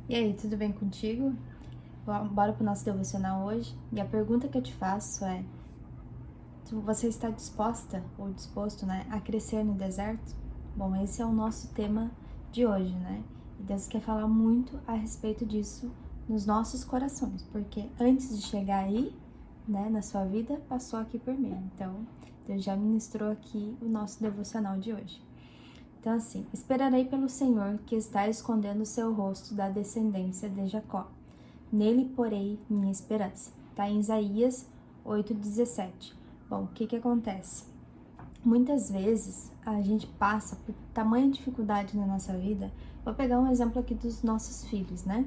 E aí, tudo bem contigo? Bora pro nosso devocional hoje? E a pergunta que eu te faço é: você está disposta ou disposto, né, a crescer no deserto? Bom, esse é o nosso tema de hoje, né? E Deus quer falar muito a respeito disso nos nossos corações, porque antes de chegar aí, né, na sua vida, passou aqui por mim. Então, Deus já ministrou aqui o nosso devocional de hoje. Então, assim, esperarei pelo Senhor que está escondendo o seu rosto da descendência de Jacó. Nele porei minha esperança. Está em Isaías 8,17. Bom, o que acontece? Muitas vezes a gente passa por tamanha dificuldade na nossa vida. Vou pegar um exemplo aqui dos nossos filhos, né?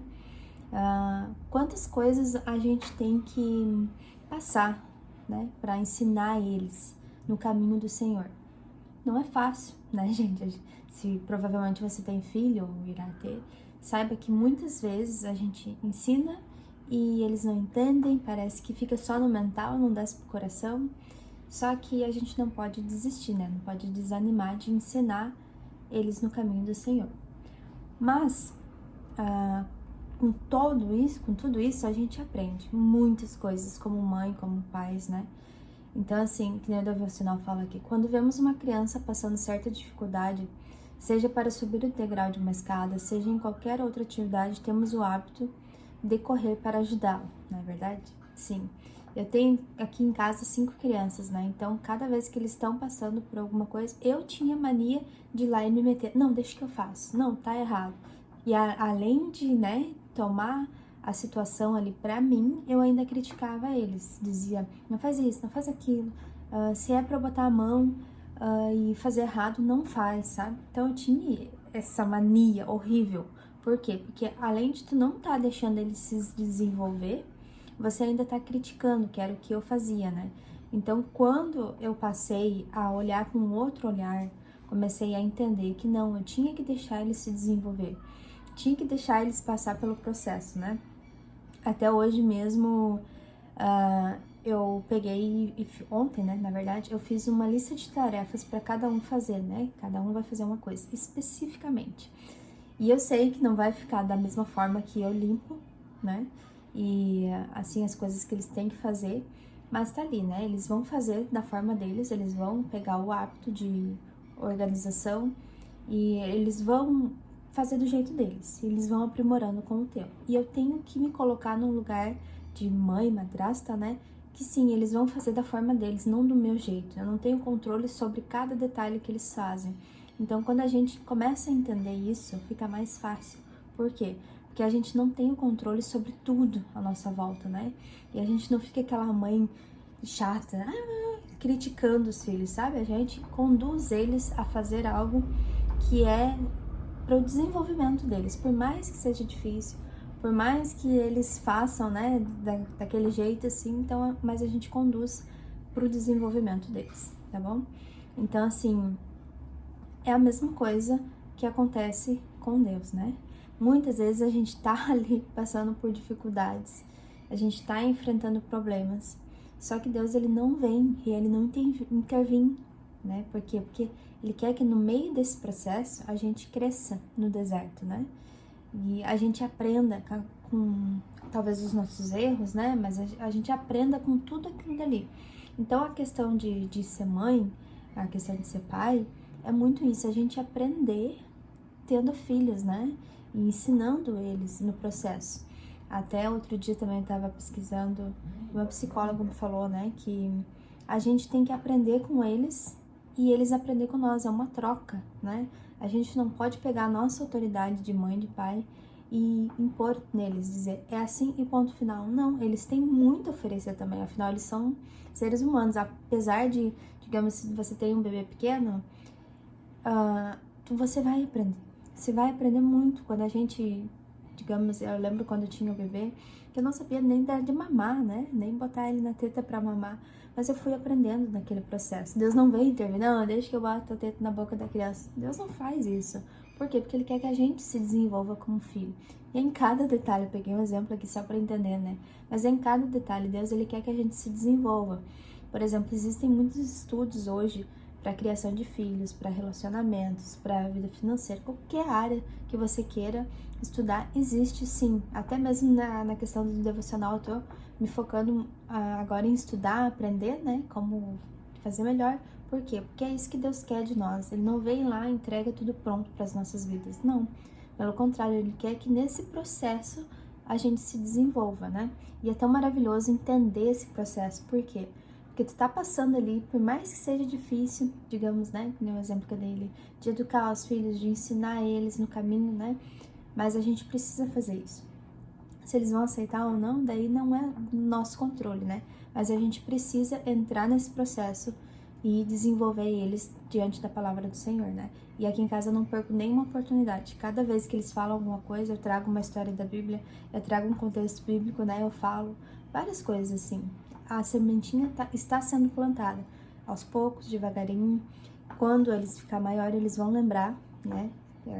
Quantas coisas a gente tem que passar, né, para ensinar eles no caminho do Senhor. Não é fácil, né, gente? Se provavelmente você tem filho ou irá ter, saiba que muitas vezes a gente ensina e eles não entendem, parece que fica só no mental, não desce pro coração. Só que a gente não pode desistir, né? Não pode desanimar de ensinar eles no caminho do Senhor. Mas, com tudo isso, a gente aprende muitas coisas como mãe, como pais, né? Então, assim, que nem o devocional fala aqui, quando vemos uma criança passando certa dificuldade, seja para subir o degrau de uma escada, seja em qualquer outra atividade, temos o hábito de correr para ajudá-lo, não é verdade? Sim. Eu tenho aqui em casa 5 crianças, né? Então, cada vez que eles estão passando por alguma coisa, eu tinha mania de ir lá e me meter. Não, deixa que eu faço. Não, tá errado. E além de, né, tomar a situação ali pra mim, eu ainda criticava eles. Dizia, não faz isso, não faz aquilo. Se é pra botar a mão e fazer errado, não faz, sabe? Então eu tinha essa mania horrível. Por quê? Porque além de tu não tá deixando ele se desenvolver, você ainda tá criticando, que era o que eu fazia, né? Então, quando eu passei a olhar com outro olhar, comecei a entender que não, eu tinha que deixar eles se desenvolver. Tinha que deixar eles passar pelo processo, né? Até hoje mesmo, eu peguei, ontem, né, na verdade, eu fiz uma lista de tarefas para cada um fazer, né? Cada um vai fazer uma coisa especificamente. E eu sei que não vai ficar da mesma forma que eu limpo, né? E assim, as coisas que eles têm que fazer, mas tá ali, né? Eles vão fazer da forma deles, eles vão pegar o hábito de organização e eles vão fazer do jeito deles, eles vão aprimorando com o tempo. E eu tenho que me colocar num lugar de mãe, madrasta, né? Que sim, eles vão fazer da forma deles, não do meu jeito. Eu não tenho controle sobre cada detalhe que eles fazem. Então, quando a gente começa a entender isso, fica mais fácil. Por quê? Porque a gente não tem o controle sobre tudo à nossa volta, né? E a gente não fica aquela mãe chata, criticando os filhos, sabe? A gente conduz eles a fazer algo que é para o desenvolvimento deles, por mais que seja difícil, por mais que eles façam, né, daquele jeito assim, então, mas a gente conduz para o desenvolvimento deles, tá bom? Então, assim, é a mesma coisa que acontece com Deus, né? Muitas vezes a gente tá ali passando por dificuldades, a gente tá enfrentando problemas, só que Deus, ele não vem e ele não intervém, né? Por quê? Porque ele quer que no meio desse processo a gente cresça no deserto, né? E a gente aprenda com talvez os nossos erros, né? Mas a gente aprenda com tudo aquilo dali. Então a questão de ser mãe, a questão de ser pai, é muito isso, a gente aprender tendo filhos, né? E ensinando eles no processo. Até outro dia também eu estava pesquisando, uma psicóloga me falou, né, que a gente tem que aprender com eles e eles aprender com nós, é uma troca, né? A gente não pode pegar a nossa autoridade de mãe, de pai e impor neles, dizer é assim e ponto final. Não, eles têm muito a oferecer também, afinal eles são seres humanos, apesar de, digamos, se você tem um bebê pequeno, você vai aprender. Você vai aprender muito. Quando a gente, digamos, eu lembro quando eu tinha o bebê, que eu não sabia nem dar de mamar, né? Nem botar ele na teta pra mamar. Mas eu fui aprendendo naquele processo. Deus não veio intervir, não, deixa que eu boto a teta na boca da criança. Deus não faz isso. Por quê? Porque Ele quer que a gente se desenvolva como filho. E em cada detalhe, eu peguei um exemplo aqui só pra entender, né? Mas em cada detalhe, Deus, Ele quer que a gente se desenvolva. Por exemplo, existem muitos estudos hoje para a criação de filhos, para relacionamentos, para a vida financeira, qualquer área que você queira estudar, existe sim. Até mesmo na questão do devocional, eu tô me focando agora em estudar, aprender, né, como fazer melhor. Por quê? Porque é isso que Deus quer de nós. Ele não vem lá e entrega tudo pronto para as nossas vidas, não. Pelo contrário, Ele quer que nesse processo a gente se desenvolva, né? E é tão maravilhoso entender esse processo. Por quê? Porque tu tá passando ali, por mais que seja difícil, digamos, né? Que nem o exemplo que eu dei ali, de educar os filhos, de ensinar eles no caminho, né? Mas a gente precisa fazer isso. Se eles vão aceitar ou não, daí não é nosso controle, né? Mas a gente precisa entrar nesse processo e desenvolver eles diante da palavra do Senhor, né? E aqui em casa eu não perco nenhuma oportunidade. Cada vez que eles falam alguma coisa, eu trago uma história da Bíblia, eu trago um contexto bíblico, né? Eu falo várias coisas assim. A sementinha está sendo plantada aos poucos, devagarinho. Quando eles ficar maior, eles vão lembrar, né?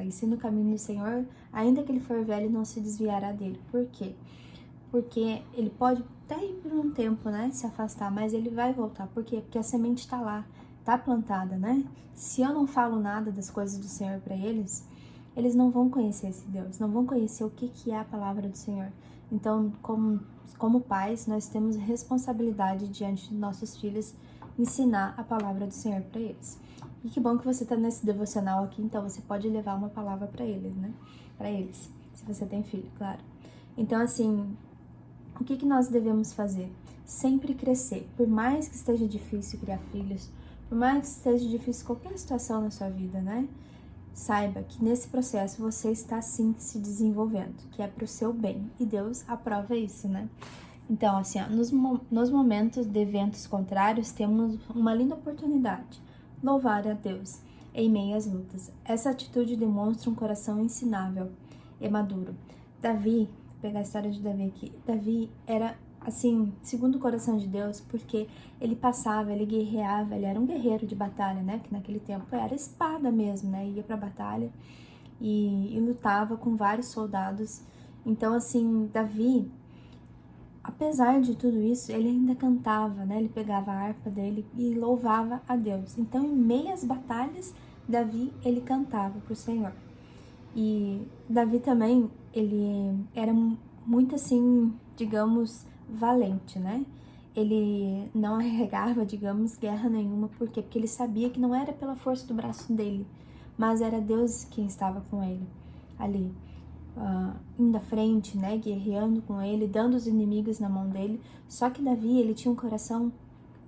Ensina o caminho do Senhor, ainda que ele for velho, não se desviará dele. Por quê? Porque ele pode até ir por um tempo, né, se afastar, mas ele vai voltar. Por quê? Porque a semente está lá, está plantada, né? Se eu não falo nada das coisas do Senhor para eles, eles não vão conhecer esse Deus, não vão conhecer o que é a palavra do Senhor. Então, como pais, nós temos responsabilidade diante de nossos filhos ensinar a palavra do Senhor para eles. E que bom que você está nesse devocional aqui, então você pode levar uma palavra para eles, né? Para eles, se você tem filho, claro. Então, assim, o que nós devemos fazer? Sempre crescer. Por mais que esteja difícil criar filhos, por mais que esteja difícil qualquer situação na sua vida, né? Saiba que nesse processo você está sim se desenvolvendo, que é para o seu bem. E Deus aprova isso, né? Então, assim, ó, nos momentos de eventos contrários, temos uma linda oportunidade. Louvar a Deus em meio às lutas. Essa atitude demonstra um coração ensinável e maduro. Davi, vou pegar a história de Davi aqui. Davi era, assim, segundo o coração de Deus, porque ele passava, ele guerreava, ele era um guerreiro de batalha, né? Que naquele tempo era espada mesmo, né? Ia pra batalha e lutava com vários soldados. Então, assim, Davi, apesar de tudo isso, ele ainda cantava, né? Ele pegava a harpa dele e louvava a Deus. Então, em meio às batalhas, Davi, ele cantava para o Senhor. E Davi também, ele era muito assim, digamos, valente, né? Ele não arregava, digamos, guerra nenhuma. Por quê? Porque ele sabia que não era pela força do braço dele, mas era Deus quem estava com ele ali. Indo à frente, né, guerreando com ele, dando os inimigos na mão dele. Só que Davi, ele tinha um coração,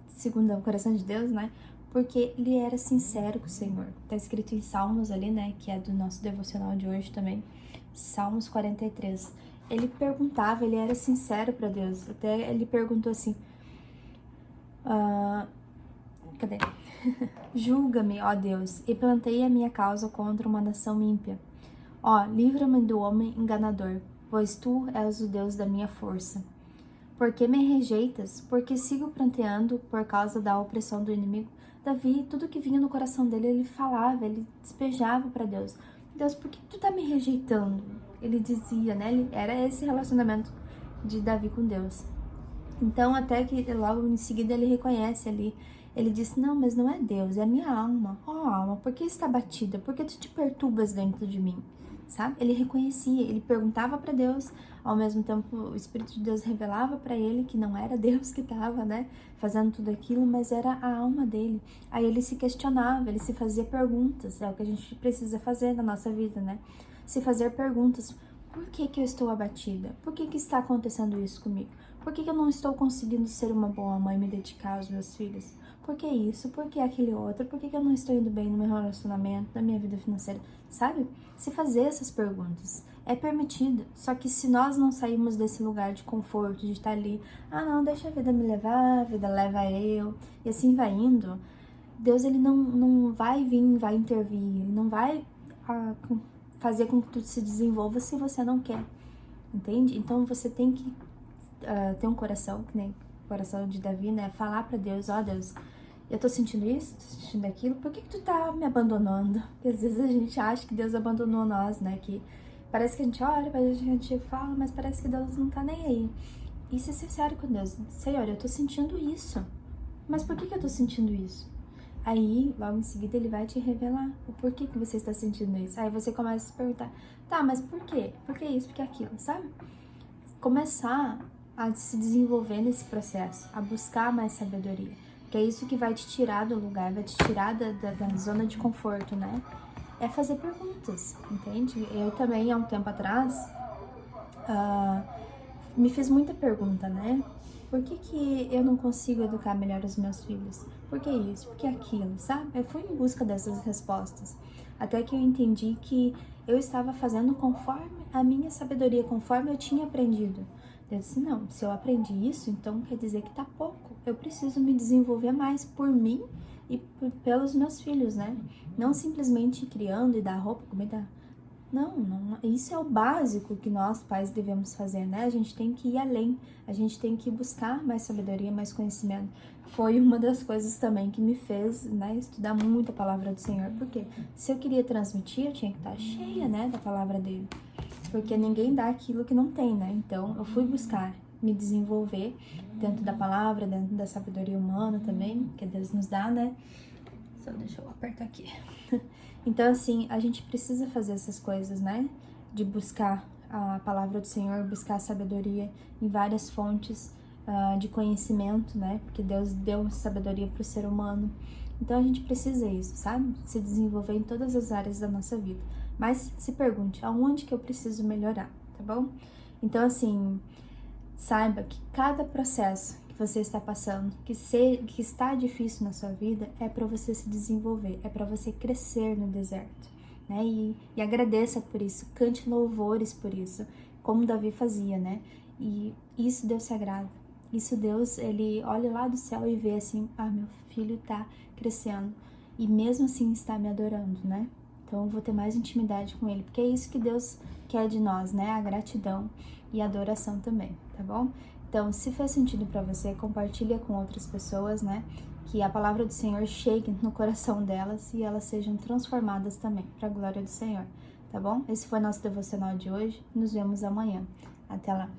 segundo o coração de Deus, né, porque ele era sincero com o Senhor. Tá escrito em Salmos ali, né, que é do nosso devocional de hoje também, Salmos 43. Ele perguntava, ele era sincero para Deus. Até ele perguntou assim, cadê? Julga-me, ó Deus, e plantei a minha causa contra uma nação ímpia. Ó, livra-me do homem enganador, pois tu és o Deus da minha força. Por que me rejeitas? Porque sigo pranteando por causa da opressão do inimigo? Davi, tudo que vinha no coração dele, ele falava, ele despejava para Deus. Deus, por que tu tá me rejeitando? Ele dizia, né? Era esse relacionamento de Davi com Deus. Então, até que logo em seguida ele reconhece ali, ele disse, não, mas não é Deus, é a minha alma. Ó, alma, por que está batida? Por que tu te perturbas dentro de mim? Sabe? Ele reconhecia, ele perguntava para Deus, ao mesmo tempo o Espírito de Deus revelava para ele que não era Deus que estava, né, fazendo tudo aquilo, mas era a alma dele. Aí ele se questionava, ele se fazia perguntas, é o que a gente precisa fazer na nossa vida, né? Se fazer perguntas, por que eu estou abatida? Por que está acontecendo isso comigo? Por que eu não estou conseguindo ser uma boa mãe e me dedicar aos meus filhos? Por que isso? Por que aquele outro? Por que eu não estou indo bem no meu relacionamento, na minha vida financeira? Sabe? Se fazer essas perguntas é permitido. Só que se nós não sairmos desse lugar de conforto, de estar ali, não, deixa a vida me levar, a vida leva eu, e assim vai indo, Deus, ele não vai vir, vai intervir, ele não vai fazer com que tudo se desenvolva se você não quer, entende? Então você tem que ter um coração, que nem o coração de Davi, né? Falar pra Deus, ó Deus, eu tô sentindo isso, tô sentindo aquilo, por que tu tá me abandonando? Porque às vezes a gente acha que Deus abandonou nós, né? Que parece que a gente olha, a gente fala, mas parece que Deus não tá nem aí. E ser sincero com Deus, Senhor, eu tô sentindo isso, mas por que eu tô sentindo isso? Aí, logo em seguida, ele vai te revelar o porquê que você está sentindo isso. Aí você começa a se perguntar, tá, mas por quê? Por que isso, por que aquilo, sabe? Começar a se desenvolver nesse processo, a buscar mais sabedoria. Que é isso que vai te tirar do lugar, vai te tirar da zona de conforto, né? É fazer perguntas, entende? Eu também, há um tempo atrás, me fiz muita pergunta, né? Por que eu não consigo educar melhor os meus filhos? Por que isso? Por que aquilo? Sabe? Eu fui em busca dessas respostas. Até que eu entendi que eu estava fazendo conforme a minha sabedoria, conforme eu tinha aprendido. Eu disse, não, se eu aprendi isso, então quer dizer que tá pouco. Eu preciso me desenvolver mais por mim e pelos meus filhos, né? Não simplesmente criando e dar roupa, comida. Não, isso é o básico que nós pais devemos fazer, né? A gente tem que ir além, a gente tem que buscar mais sabedoria, mais conhecimento. Foi uma das coisas também que me fez, né, estudar muito a palavra do Senhor, porque se eu queria transmitir, eu tinha que estar cheia, né, da palavra dele, porque ninguém dá aquilo que não tem, né? Então, eu fui buscar me desenvolver dentro da palavra, dentro da sabedoria humana também, que Deus nos dá, né? Só deixa eu apertar aqui. Então, assim, a gente precisa fazer essas coisas, né? De buscar a palavra do Senhor, buscar a sabedoria em várias fontes de conhecimento, né? Porque Deus deu sabedoria para o ser humano. Então, a gente precisa isso, sabe? Se desenvolver em todas as áreas da nossa vida. Mas se pergunte, aonde que eu preciso melhorar, tá bom? Então, assim, saiba que cada processo que você está passando, que está difícil na sua vida, é para você se desenvolver, é para você crescer no deserto, né? E agradeça por isso, cante louvores por isso, como Davi fazia, né? E isso Deus se agrada. Isso Deus, ele olha lá do céu e vê assim, meu filho tá crescendo e mesmo assim está me adorando, né? Então eu vou ter mais intimidade com ele, porque é isso que Deus quer de nós, né? A gratidão e a adoração também, tá bom? Então, se fez sentido para você, compartilha com outras pessoas, né? Que a palavra do Senhor chegue no coração delas e elas sejam transformadas também, para a glória do Senhor, tá bom? Esse foi nosso devocional de hoje. Nos vemos amanhã. Até lá.